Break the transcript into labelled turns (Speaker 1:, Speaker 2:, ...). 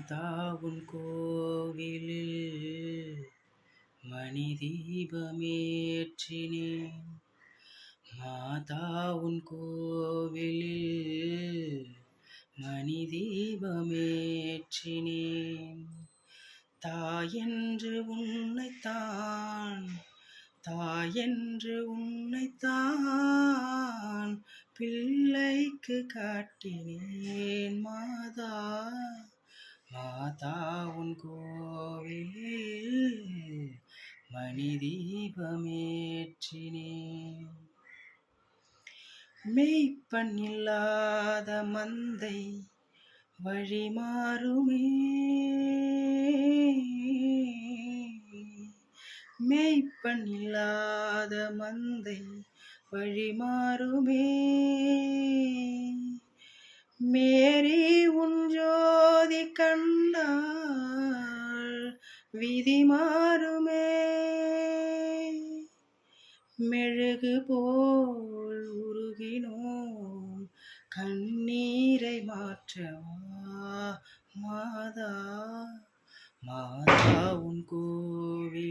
Speaker 1: மாதா உன் கோவிலில் மணி தீபமேற்றினேன். மாதா உன் கோவிலில் மணி தீபமேற்றினேன். தாயென்று உன்னைத்தான் பிள்ளைக்கு காட்டினேன். மாதா உன் கோவிலில் மணி தீபமேற்றினேன். மெய்ப்பன் இல்லாத மந்தை வழிமாறுமே, மெய்ப்பன் இல்லாத மந்தை வழிமாறுமே. மேரி உன் ஜோதி கண்டால் விதி மாறுமே. மெழுகு போல் உருகினோம் கண்ணீரை மாற்றவா. மாதா உன் கோவிலில்